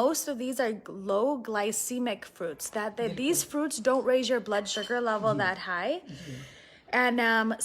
most of these are low glycemic fruits, that these fruits don't raise your blood sugar level that high. And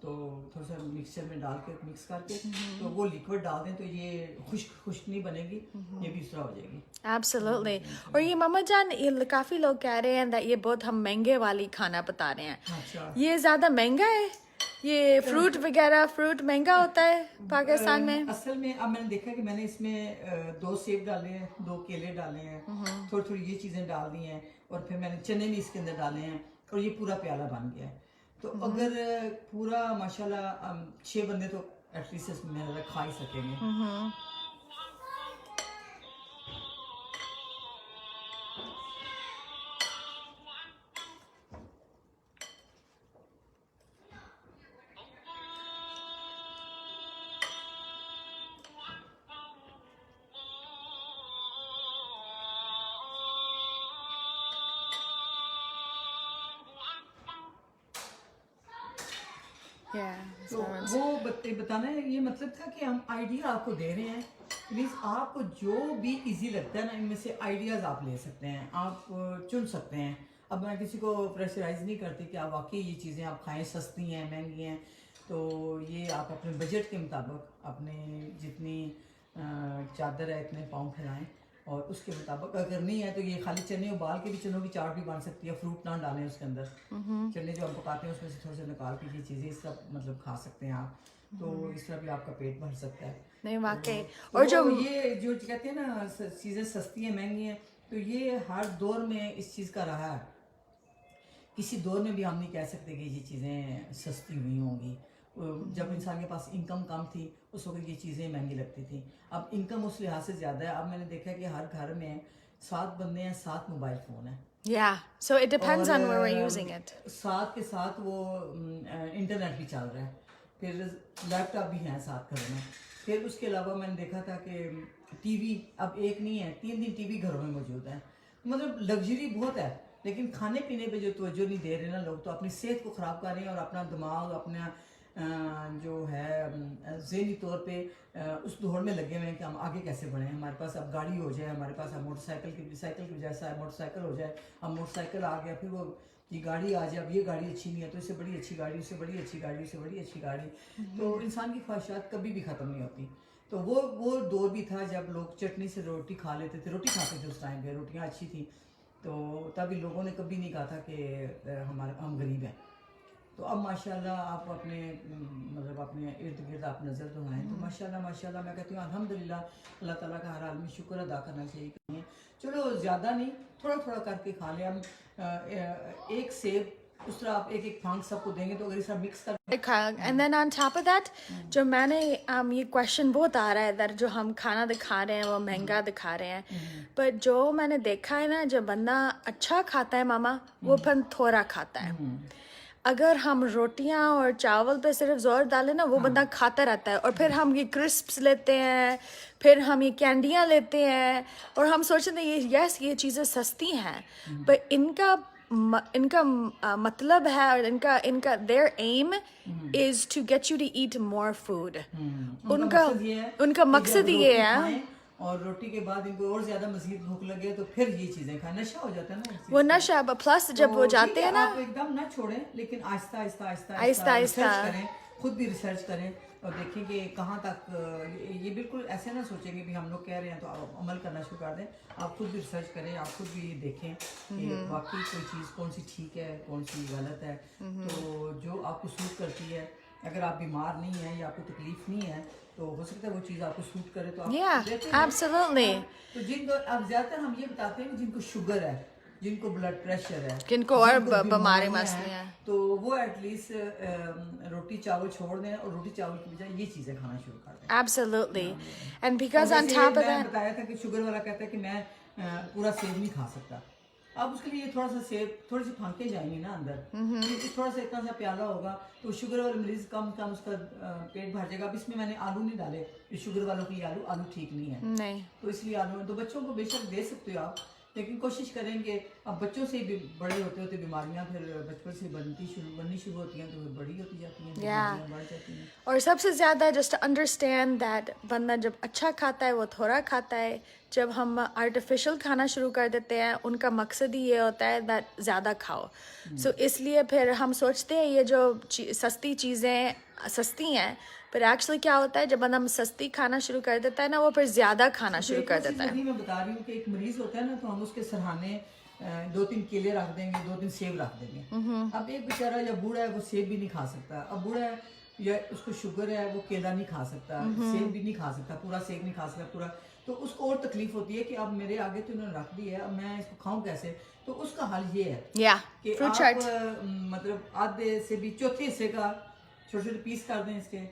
تو تھوڑا سا mixture میں ڈال کے mix کر کے تو وہ لیکوڈ ڈال دیں تو یہ خشک نہیں بنے گی, یہ بھی اس طرح ہو جائے گی. Absolutely. اور یہ ماما جان یہ کافی لوگ کہہ رہے ہیں that یہ بہت ہم مہنگے والی کھانا بتا رہے ہیں. اچھا, یہ زیادہ مہنگا ہے, یہ فروٹ وغیرہ فروٹ مہنگا ہوتا ہے پاکستان میں؟ اصل میں اب میں نے دیکھا کہ میں نے اس میں 2 سیب ڈالے ہیں, 2 کیلے ڈالے ہیں, تھوڑی تھوڑی یہ چیزیں ڈال دی ہیں, اور پھر میں نے چنے بھی اس کے اندر ڈالے ہیں, اور یہ پورا پیالہ بن گیا ہے. تو اگر پورا ماشاءاللہ 6 بندے تو ایٹ لیسٹ اس میں کھا ہی سکیں گے. تو وہ بتانا ہے, یہ مطلب تھا کہ ہم آئیڈیا آپ کو دے رہے ہیں, پلیز آپ کو جو بھی ایزی لگتا ہے نا ان میں سے آئیڈیاز آپ لے سکتے ہیں, آپ چن سکتے ہیں. اب میں کسی کو پریشرائز نہیں کرتی کہ آپ واقعی یہ چیزیں آپ کھائیں, سستی ہیں مہنگی ہیں, تو یہ آپ اپنے بجٹ کے مطابق اپنے جتنی چادر ہے اتنے پاؤں پھیلائیں, اور اس کے مطابق اگر نہیں ہے تو یہ خالی چنے ابال کے بھی چنوں کی چاٹ بھی بن سکتی ہے, فروٹ نہ ڈالیں اس کے اندر. چنے جو ہم پکاتے ہیں اس میں سے تھوڑے سے نکال کے یہ چیزیں سب مطلب کھا سکتے ہیں آپ, تو اس طرح بھی آپ کا پیٹ بھر سکتا ہے. نہیں واقعی. اور جو یہ جو کہتے ہیں نا چیزیں سستی ہیں مہنگی ہیں, تو یہ ہر دور میں اس چیز کا رہا ہے. کسی دور میں بھی ہم نہیں کہہ سکتے کہ یہ چیزیں سستی ہوئی ہوں گی. جب انسان کے پاس انکم کم تھی اس وقت یہ چیزیں مہنگی لگتی تھیں. اب انکم اس لحاظ سے زیادہ ہے. اب میں نے دیکھا ہے کہ ہر گھر میں 7 بندے ہیں, 7 موبائل فون ہیں. Yeah, so it depends on where we're using it. ساتھ کے ساتھ وہ انٹرنیٹ بھی چل رہا ہے, پھر لیپ ٹاپ بھی ہیں ساتھ گھروں میں. پھر اس کے علاوہ میں نے دیکھا تھا کہ ٹی وی اب ایک نہیں ہے, 3 ٹی وی گھروں میں موجود ہیں. مطلب لگژری بہت ہے, لیکن کھانے پینے پہ جو توجہ نہیں دے رہے نا لوگ, تو اپنی صحت کو خراب کر رہے ہیں, اور اپنا دماغ اپنا جو ہے ذہنی طور پہ اس دوڑ میں لگے ہوئے ہیں کہ ہم آگے کیسے بڑھیں. ہمارے پاس اب گاڑی ہو جائے, ہمارے پاس اب سائیکل کی بجائے موٹر سائیکل ہو جائے, اب موٹر سائیکل آ گیا, پھر وہ یہ گاڑی آ جائے, اب یہ گاڑی اچھی نہیں ہے تو اس سے بڑی اچھی گاڑی, اس سے بڑی اچھی گاڑی, اس سے بڑی اچھی گاڑی. تو انسان کی خواہشات کبھی بھی ختم نہیں ہوتی. تو وہ دور بھی تھا جب لوگ چٹنی سے روٹی کھا لیتے تھے, روٹی کھاتے تھے اس ٹائم پہ, روٹیاں اچھی تھیں. تو تبھی لوگوں نے کبھی نہیں کہا تھا کہ ہم غریب ہیں. تو اب ماشاءاللہ آپ اپنے مطلب اپنے ارد گرد آپ نظر دہائیں تو ماشاءاللہ میں کہتی ہوں الحمدللہ, اللہ تعالیٰ کا ہر عالمی شکر ادا کرنا چاہیے. چلو زیادہ نہیں, تھوڑا تھوڑا کر کے کھا لیں. ہم ایک سیب اس طرح آپ ایک پھانک سب کو دیں گے تو اگر اس طرح مکس کر. And then on top of that, جو میں نے یہ کوشچن بہت آ رہا ہے that جو ہم کھانا دکھا رہے ہیں وہ مہنگا دکھا رہے ہیں, but جو میں نے دیکھا ہے نا, جو بندہ اچھا کھاتا ہے ماما وہ پھر تھوڑا کھاتا ہے. اگر ہم روٹیاں اور چاول پہ صرف زور ڈالیں نا, وہ بندہ کھاتا رہتا ہے. اور پھر ہم یہ کرسپس لیتے ہیں, پھر ہم یہ کینڈیاں لیتے ہیں, اور ہم سوچتے ہیں یہ چیزیں سستی ہیں, پر ان کا مطلب ہے, اور ان کا their aim is to get you to eat more food. ان کا مقصد یہ ہے. اور روٹی کے بعد ان کو اور زیادہ مزید بھوک لگے تو پھر یہ چیزیں کھائیں, نشہ ہو جاتا ہے نا. وہ نشہ پلس جب وہ جاتے ہیں نا, آپ ایک دم نہ چھوڑیں, لیکن آہستہ ریسرچ کریں, خود بھی ریسرچ کریں, اور دیکھیں کہ کہاں تک. یہ بالکل ایسے نہ سوچیں کہ ہم لوگ کہہ رہے ہیں تو آپ عمل کرنا شروع کر دیں. آپ خود بھی ریسرچ کریں, آپ خود بھی دیکھیں کہ واقعی کوئی چیز کون سی ٹھیک ہے کون سی غلط ہے. تو جو آپ کو سوٹ کرتی ہے, اگر آپ بیمار نہیں ہیں یا آپ کو تکلیف نہیں ہے تو ہو سکتا ہے وہ چیز آپ کو سوٹ کرے تو آپ دیتے ہیں. absolutely. تو جن کو اب زیادہ تر ہم یہ بتاتے ہیں کہ جن کو شوگر ہے, جن کو بلڈ پریشر ہے, جن کو اور بیماری مسئلے ہیں, تو وہ ایٹ لیسٹ روٹی چاول چھوڑ دیں, اور روٹی چاول کی بجائے یہ چیزیں کھانا شروع کر دیں. absolutely. And because on top of that, بتایا تھا کہ شوگر والا کہتا ہے کہ میں پورا سیب نہیں کھا سکتا. اب اس کے لیے تھوڑا سا سیب, تھوڑی سی پھانکیں جائیں گی نا اندر, تھوڑا سا اتنا سا پیالہ ہوگا تو شوگر والے مریض کم اس کا پیٹ بھر جائے گا. اب اس میں نے آلو نہیں ڈالے, شوگر والوں کے لیے آلو ٹھیک نہیں ہے, نہیں, تو اس لیے آلو, تو بچوں کو بے شک دے سکتے ہو آپ, لیکن کوشش کریں کہ اب بچوں سے بھی بڑے ہوتے ہوتے بیماریاں پھر بچپن سے بننی شروع ہوتی ہیں تو پھر بڑی ہوتی جاتی ہیں, بیماریاں بڑھ جاتی ہیں. اور سب سے زیادہ جسٹ انڈرسٹینڈ دیٹ بندہ جب اچھا کھاتا ہے وہ تھوڑا کھاتا ہے. جب ہم آرٹیفیشل کھانا شروع کر دیتے ہیں ان کا مقصد ہی یہ ہوتا ہے دیٹ زیادہ کھاؤ. سو اس لیے پھر ہم سوچتے ہیں یہ جو سستی چیزیں سستی ہیں, پھر ایکچولی کیا ہوتا ہے جب بندہ سستی کھانا شروع کر دیتا ہے نا وہ پھر زیادہ کھانا شروع کر دیتا ہے. میں بتا رہی ہوں کہ ایک مریض ہوتا ہے نا تو ہم اس کے سرہانے 2-3 کیلے رکھ دیں گے, 2-3 سیب رکھ دیں گے. اب ایک بیچارہ یا بوڑھا ہے وہ سیب بھی نہیں کھا سکتا, اب بوڑھا ہے یا اس کو شوگر ہے وہ کیلا نہیں کھا سکتا, سیب بھی نہیں کھا سکتا, پورا سیب نہیں کھا سکتا پورا, تو اس کو اور تکلیف ہوتی ہے کہ اب میرے آگے تو انہوں نے رکھ دی ہے, اب میں اس کو کھاؤں کیسے. تو اس کا حل یہ ہے کہ آپ مطلب آدھے سے بھی چوتھے حصے کا چھوٹے چھوٹے پیس کر دیں, اس کے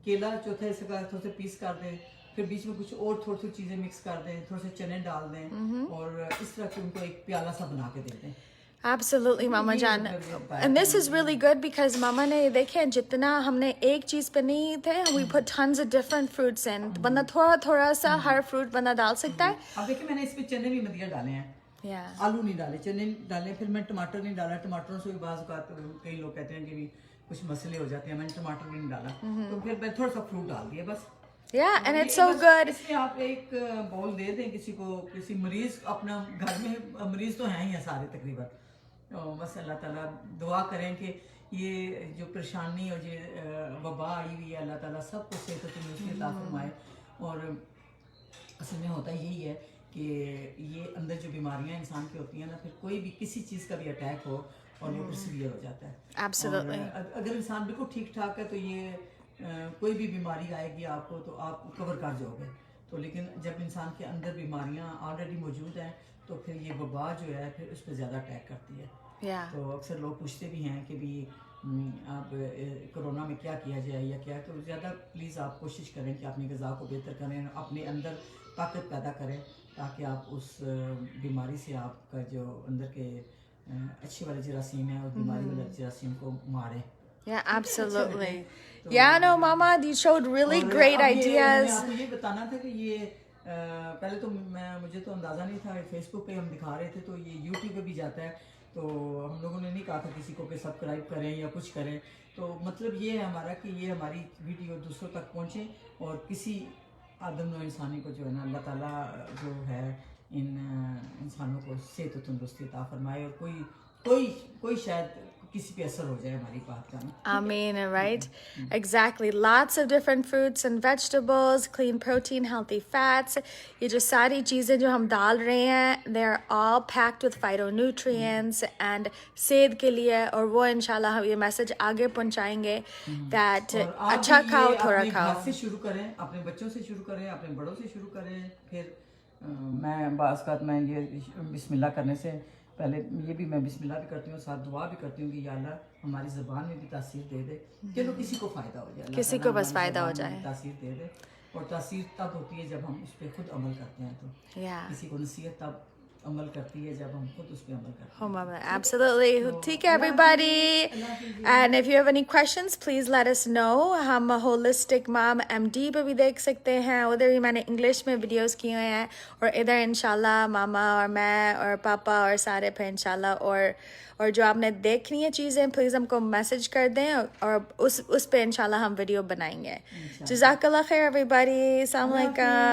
کیلا چوتھے حصے کا تھوڑے سے پیس کر دیں, پھر بیچ میں کچھ اور تھوڑی سی چیزیں مکس کر دیں, تھوڑے سے چنے ڈال دیں اور اس طرح سے ان کو ایک پیالہ سا بنا کے دے دیں. Absolutely, Mama Jaan. And this is really good because Mama نے دیکھیں جتنا ہم نے ایک چیز پہ نہیں تھے, we put tons of different fruits in. بندہ تھوڑا تھوڑا سا ہر فروٹ بندہ ڈال سکتا ہے. اب دیکھیں میں نے اس پہ چنے بھی مدیہ ڈالے ہیں, آلو نہیں ڈالے, چنے ڈالے, پھر میں ٹماٹر نہیں ڈالا. ٹماٹروں سے بھی بعض اوقات کئی لوگ کہتے ہیں کہ بھی کچھ مسئلے ہو جاتے ہیں, میں نے ٹماٹر بھی نہیں ڈالا, تو پھر میں تھوڑا سا فروٹ ڈال دیا بس. Yeah, and it's so good. اس میں آپ ایک باؤل دے دیں کسی کو, کسی مریض اپنا گھر میں, مریض تو ہیں ہی ہیں سارے تقریباً, بس اللہ تعالیٰ دعا کریں کہ یہ جو پریشانی اور یہ وبا آئی ہوئی ہے اللہ تعالیٰ سب کو صحت و تندرستی عطا فرمائے. اور اصل میں ہوتا یہی ہے کہ یہ اندر جو بیماریاں انسان کی ہوتی ہیں نا, پھر کوئی بھی کسی چیز کا بھی اٹیک ہو اور وہ پھر سیویئر ہو جاتا ہے. Absolutely. اگر انسان بالکل ٹھیک ٹھاک ہے تو یہ کوئی بھی بیماری آئے گی آپ کو تو آپ کور کر جاؤ گے. تو لیکن جب انسان کے اندر بیماریاں آلریڈی موجود ہیں تو پھر یہ وبا جو ہے پھر اس پہ زیادہ اٹیک کرتی ہے. تو اکثر لوگ پوچھتے بھی ہیں کہ بھی آپ کرونا میں کیا کیا جائے یا کیا, تو زیادہ پلیز آپ کوشش کریں کہ اپنی غذا کو بہتر کریں, اپنے اندر طاقت پیدا کریں تاکہ آپ اس بیماری سے آپ کا جو اندر کے اچھے والے جراثیم ہیں اور بیماری والے جراثیم کو ماریں. Yeah, absolutely. Yeah, no, Mama, you showed really great ideas. میں آپ کو یہ بتانا تھا کہ یہ پہلے تو مجھے تو اندازہ نہیں تھا, فیس بک پہ ہم دکھا رہے تھے تو یہ یوٹیوب پہ بھی جاتا ہے, تو ہم لوگوں نے نہیں کہا تھا کسی کو کہ سبسکرائب کریں یا کچھ کریں. تو مطلب یہ ہے ہمارا کہ یہ ہماری ویڈیو دوسروں تک پہنچے اور کسی آدم و انسانی کو جو ہے نا اللہ تعالیٰ جو ہے ان انسانوں کو صحت و تندرستی عطا فرمائے, اور کوئی شاید کسی پہ اثر ہو جائے ہماری بات کا. Amen, right? Exactly. Lots of different fruits and vegetables, clean protein, healthy fats. یہ جو ساری چیزیں جو ہم ڈال رہے ہیں, they are all packed with phytonutrients and صحت کے لیے, اور وہ انشاءاللہ ہم یہ میسج آگے پہنچائیں گے that اچھا کھاؤ تھوڑا کھاؤ. گھر سے شروع کریں, اپنے بچوں سے شروع کریں, اپنے بڑوں سے شروع کریں. پھر میں بعض اوقات میں یہ بسم اللہ کرنے سے پہلے یہ بھی میں بسم اللہ بھی کرتی ہوں, ساتھ دعا بھی کرتی ہوں کہ یا اللہ ہماری زبان میں بھی تاثیر دے دے, چلو کسی کو فائدہ ہو جائے, کسی کو بس فائدہ ہو جائے, تاثیر دے دے. اور تاثیر تب ہوتی ہے جب ہم اس پہ خود عمل کرتے ہیں, تو کسی کو نصیحت تب عمل کرتی ہے جب ہم خود اس پہ عمل کرتے ہیں. Absolutely. ٹھیک ہے everybody. And if you have any questions, please let us know. ہم Holistic Mom MD پہ بھی دیکھ سکتے ہیں, ادھر بھی میں نے انگلش میں ویڈیوز کیے ہوئے ہیں, اور ادھر انشاءاللہ ماما اور میں اور پاپا اور سارے پہ انشاءاللہ. اور جو آپ نے دیکھنی ہے چیزیں پلیز ہم کو میسج کر دیں, اور اس پہ انشاءاللہ ہم ویڈیو بنائیں گے. جزاک اللہ خیر everybody. السلام علیکم.